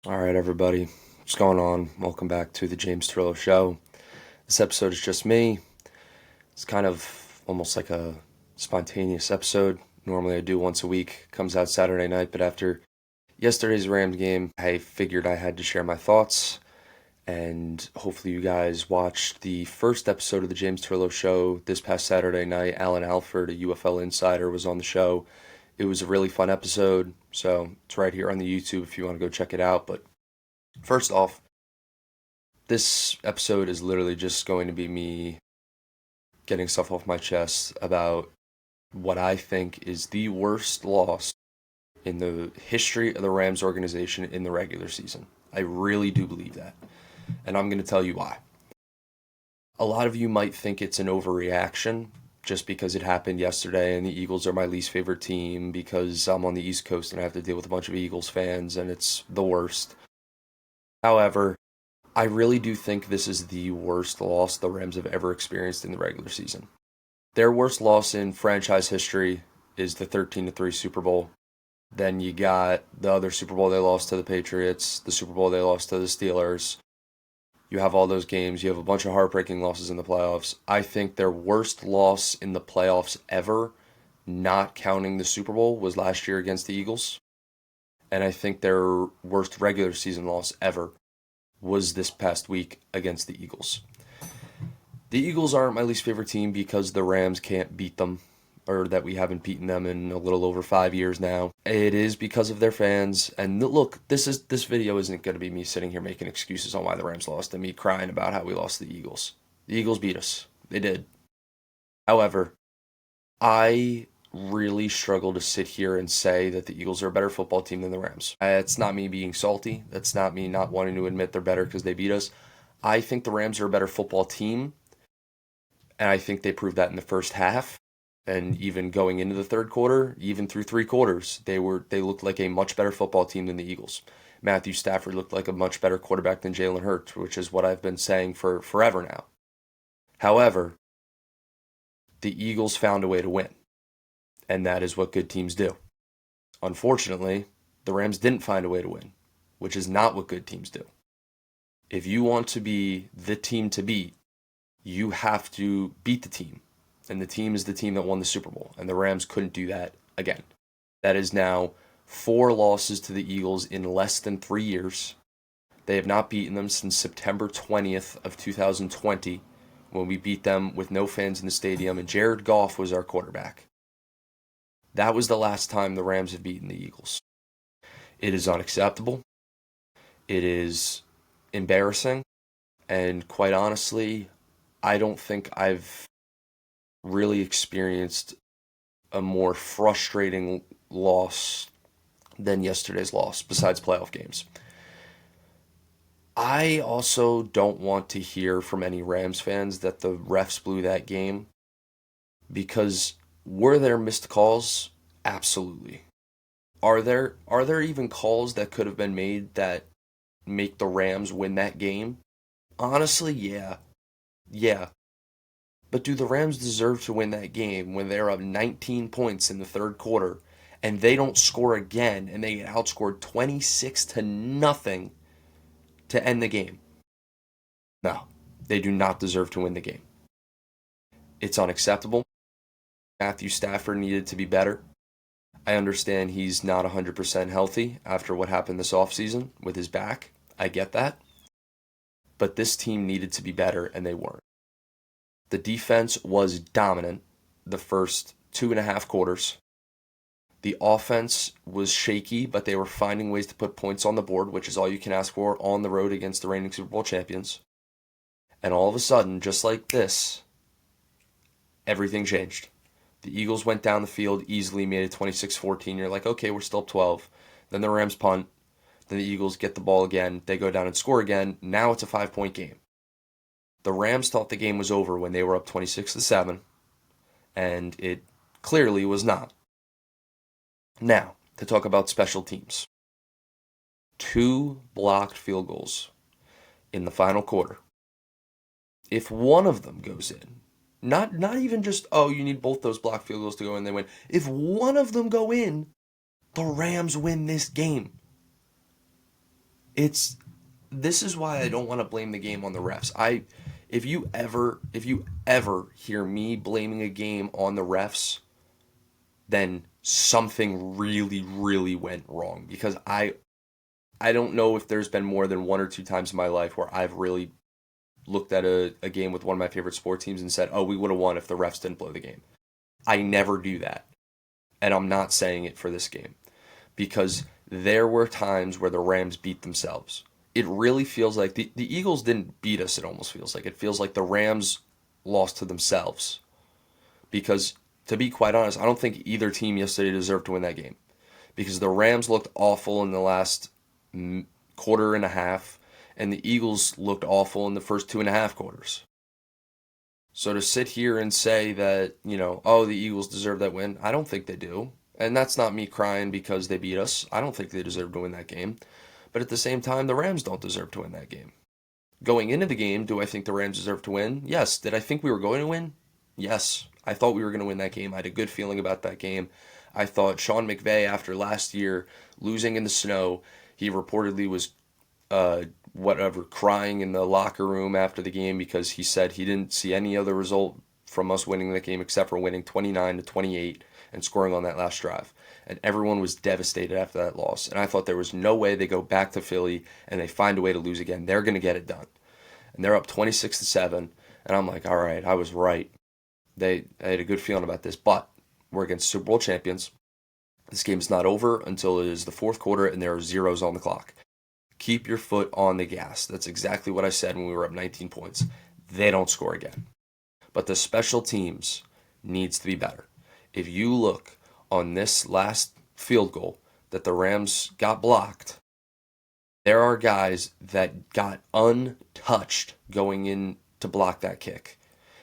All right, everybody, what's going on? Welcome back to the James Trillo Show. This episode is just me. It's kind of almost like a spontaneous episode. Normally I do once a week, comes out Saturday night, but after yesterday's Rams game, I figured I had to share my thoughts, and hopefully you guys watched the first episode of the James Trillo Show this past Saturday night. Alan Alford, a UFL insider, was on the show. It was a really fun episode, so it's right here on the YouTube if you want to go check it out. But first off, this episode is literally just going to be me getting stuff off my chest about what I think is the worst loss in the history of the Rams organization in the regular season. I really do believe that, and I'm going to tell you why. A lot of you might think it's an overreaction just because it happened yesterday and the Eagles are my least favorite team because I'm on the East Coast and I have to deal with a bunch of Eagles fans and it's the worst. However, I really do think this is the worst loss the Rams have ever experienced in the regular season. Their worst loss in franchise history is the 13-3 Super Bowl. Then you got the other Super Bowl they lost to the Patriots, the Super Bowl they lost to the Steelers. You have all those games. You have a bunch of heartbreaking losses in the playoffs. I think their worst loss in the playoffs ever, not counting the Super Bowl, was last year against the Eagles. And I think their worst regular season loss ever was this past week against the Eagles. The Eagles aren't my least favorite team because the Rams can't beat them, or that we haven't beaten them in a little over 5 years now. It is because of their fans. And look, this video isn't going to be me sitting here making excuses on why the Rams lost and me crying about how we lost to the Eagles. The Eagles beat us. They did. However, I really struggle to sit here and say that the Eagles are a better football team than the Rams. It's not me being salty. That's not me not wanting to admit they're better because they beat us. I think the Rams are a better football team, and I think they proved that in the first half. And even going into the third quarter, even through 3 quarters, they looked like a much better football team than the Eagles. Matthew Stafford looked like a much better quarterback than Jalen Hurts, which is what I've been saying for forever now. However, the Eagles found a way to win, and that is what good teams do. Unfortunately, the Rams didn't find a way to win, which is not what good teams do. If you want to be the team to beat, you have to beat the team. And the team is the team that won the Super Bowl. And the Rams couldn't do that again. That is now 4 losses to the Eagles in less than 3 years. They have not beaten them since September 20th of 2020, when we beat them with no fans in the stadium and Jared Goff was our quarterback. That was the last time the Rams have beaten the Eagles. It is unacceptable. It is embarrassing. And quite honestly, I don't think I've really experienced a more frustrating loss than yesterday's loss, besides playoff games. I also don't want to hear from any Rams fans that the refs blew that game, because were there missed calls? Absolutely. Are there even calls that could have been made that make the Rams win that game? Honestly, yeah. Yeah. But do the Rams deserve to win that game when they're up 19 points in the third quarter and they don't score again and they get outscored 26-0 to end the game? No, they do not deserve to win the game. It's unacceptable. Matthew Stafford needed to be better. I understand he's not 100% healthy after what happened this offseason with his back. I get that. But this team needed to be better, and they weren't. The defense was dominant the first 2.5 quarters. The offense was shaky, but they were finding ways to put points on the board, which is all you can ask for on the road against the reigning Super Bowl champions. And all of a sudden, just like this, everything changed. The Eagles went down the field easily, made it 26-14. You're like, okay, we're still up 12. Then the Rams punt. Then the Eagles get the ball again. They go down and score again. Now it's a 5-point game. The Rams thought the game was over when they were up 26-7, and it clearly was not. Now, to talk about special teams. 2 blocked field goals in the final quarter. If one of them goes in, not even just, oh, you need both those blocked field goals to go in, they win. If one of them go in, the Rams win this game. It's this is why I don't want to blame the game on the refs. If you ever hear me blaming a game on the refs, then something really, really went wrong, because I don't know if there's been more than one or two times in my life where I've really looked at a game with one of my favorite sport teams and said, oh, we would have won if the refs didn't blow the game. I never do that. And I'm not saying it for this game, because there were times where the Rams beat themselves. It really feels like the Eagles didn't beat us, it almost feels like. It feels like the Rams lost to themselves. Because, to be quite honest, I don't think either team yesterday deserved to win that game. Because the Rams looked awful in the last quarter and a half, and the Eagles looked awful in the first 2.5 quarters. So to sit here and say that, oh, the Eagles deserve that win, I don't think they do. And that's not me crying because they beat us. I don't think they deserve to win that game. But at the same time, the Rams don't deserve to win that game. Going into the game, do I think the Rams deserve to win? Yes. Did I think we were going to win? Yes. I thought we were going to win that game. I had a good feeling about that game. I thought Sean McVay, after last year losing in the snow, he reportedly was crying in the locker room after the game because he said he didn't see any other result from us winning the game except for winning 29-28 and scoring on that last drive. And everyone was devastated after that loss. And I thought there was no way they go back to Philly and they find a way to lose again. They're going to get it done. And they're up 26-7. And I'm like, all right, I was right. I had a good feeling about this. But we're against Super Bowl champions. This game is not over until it is the fourth quarter and there are zeros on the clock. Keep your foot on the gas. That's exactly what I said when we were up 19 points. They don't score again. But the special teams needs to be better. If you look on this last field goal that the Rams got blocked, there are guys that got untouched going in to block that kick.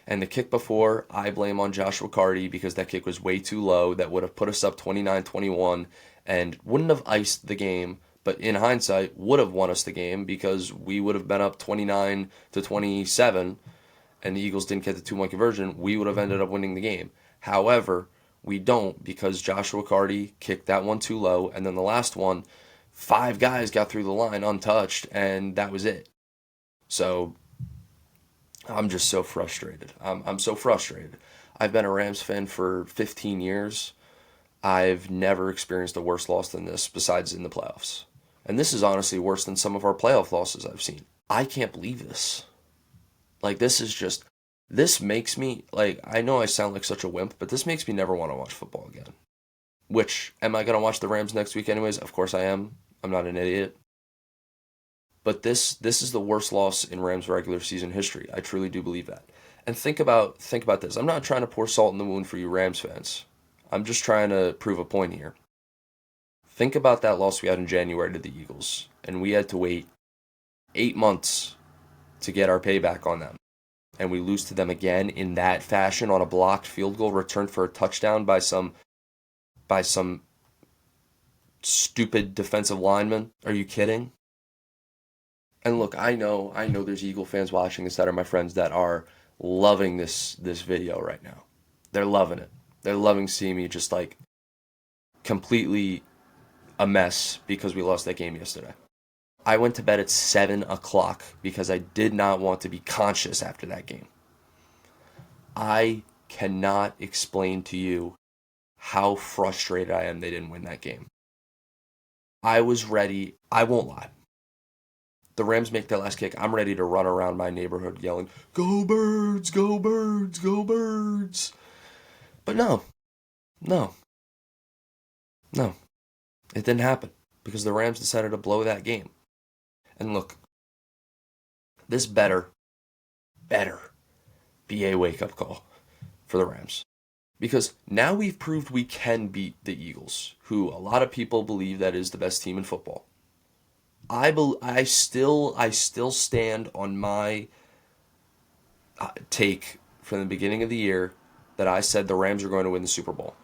And the kick before, I blame on Joshua Carty because that kick was way too low. That would have put us up 29-21 and wouldn't have iced the game, but in hindsight would have won us the game because we would have been up 29-27 and the Eagles didn't get the 2-1 conversion. We would have ended up winning the game. However, we don't, because Joshua Carty kicked that one too low, and then the last one, 5 guys got through the line untouched, and that was it. So I'm just so frustrated. I'm so frustrated. I've been a Rams fan for 15 years. I've never experienced a worse loss than this, besides in the playoffs. And this is honestly worse than some of our playoff losses I've seen. I can't believe this. Like, this makes me, I know I sound like such a wimp, but this makes me never want to watch football again. Which, am I going to watch the Rams next week anyways? Of course I am. I'm not an idiot. But this is the worst loss in Rams regular season history. I truly do believe that. And think about this. I'm not trying to pour salt in the wound for you Rams fans. I'm just trying to prove a point here. Think about that loss we had in January to the Eagles, and we had to wait 8 months to get our payback on them. And we lose to them again in that fashion on a blocked field goal returned for a touchdown by some stupid defensive lineman. Are you kidding? And look, I know there's Eagle fans watching this that are my friends that are loving this video right now. They're loving it. They're loving seeing me just completely a mess because we lost that game yesterday. I went to bed at 7 o'clock because I did not want to be conscious after that game. I cannot explain to you how frustrated I am they didn't win that game. I was ready. I won't lie. The Rams make their last kick. I'm ready to run around my neighborhood yelling, "Go Birds, go Birds, go Birds." But no. It didn't happen because the Rams decided to blow that game. And look, this better be a wake-up call for the Rams. Because now we've proved we can beat the Eagles, who a lot of people believe that is the best team in football. I still stand on my take from the beginning of the year that I said the Rams are going to win the Super Bowl.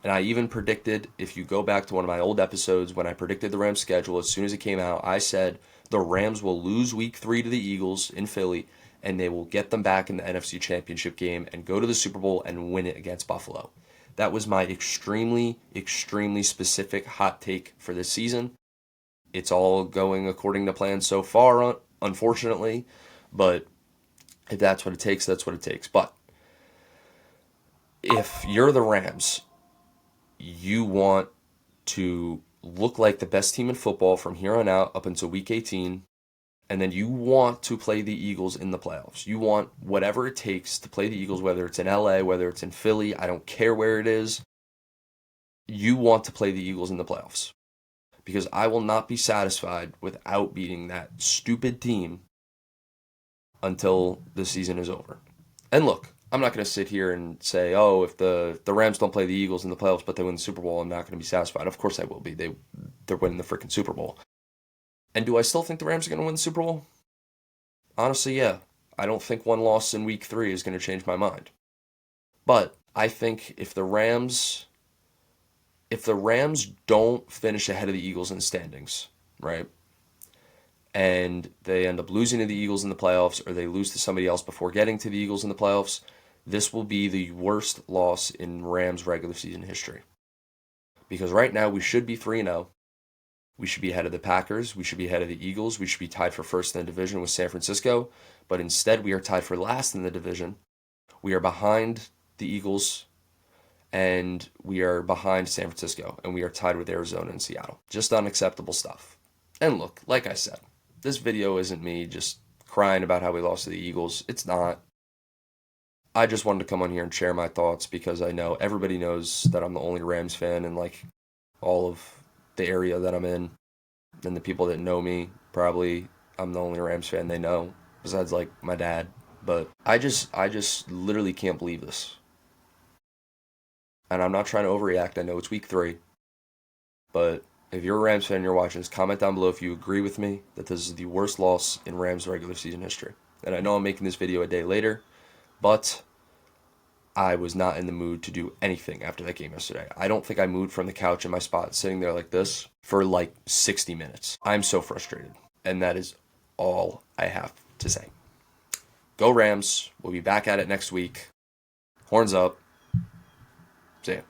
And I even predicted, if you go back to one of my old episodes, when I predicted the Rams schedule, as soon as it came out, I said the Rams will lose week 3 to the Eagles in Philly, and they will get them back in the NFC Championship game and go to the Super Bowl and win it against Buffalo. That was my extremely, extremely specific hot take for this season. It's all going according to plan so far, unfortunately. But if that's what it takes, that's what it takes. But if you're the Rams, you want to look like the best team in football from here on out up until week 18. And then you want to play the Eagles in the playoffs. You want whatever it takes to play the Eagles, whether it's in LA, whether it's in Philly. I don't care where it is. You want to play the Eagles in the playoffs. Because I will not be satisfied without beating that stupid team until the season is over. And look, I'm not going to sit here and say, oh, if the Rams don't play the Eagles in the playoffs but they win the Super Bowl, I'm not going to be satisfied. Of course I will be. They're winning the freaking Super Bowl. And do I still think the Rams are going to win the Super Bowl? Honestly, yeah. I don't think one loss in week 3 is going to change my mind. But I think if the Rams don't finish ahead of the Eagles in the standings, right? And they end up losing to the Eagles in the playoffs, or they lose to somebody else before getting to the Eagles in the playoffs, this will be the worst loss in Rams regular season history. Because right now we should be 3-0. We should be ahead of the Packers. We should be ahead of the Eagles. We should be tied for first in the division with San Francisco. But instead, we are tied for last in the division. We are behind the Eagles, and we are behind San Francisco, and we are tied with Arizona and Seattle. Just unacceptable stuff. And look, like I said, this video isn't me just crying about how we lost to the Eagles. It's not. I just wanted to come on here and share my thoughts because I know everybody knows that I'm the only Rams fan in like all of the area that I'm in. And the people that know me, probably I'm the only Rams fan they know, besides like my dad. But I just literally can't believe this. And I'm not trying to overreact. I know it's week 3. But if you're a Rams fan and you're watching this, comment down below if you agree with me that this is the worst loss in Rams regular season history. And I know I'm making this video a day later, but I was not in the mood to do anything after that game yesterday. I don't think I moved from the couch in my spot sitting there like this for like 60 minutes. I'm so frustrated. And that is all I have to say. Go Rams. We'll be back at it next week. Horns up. See ya.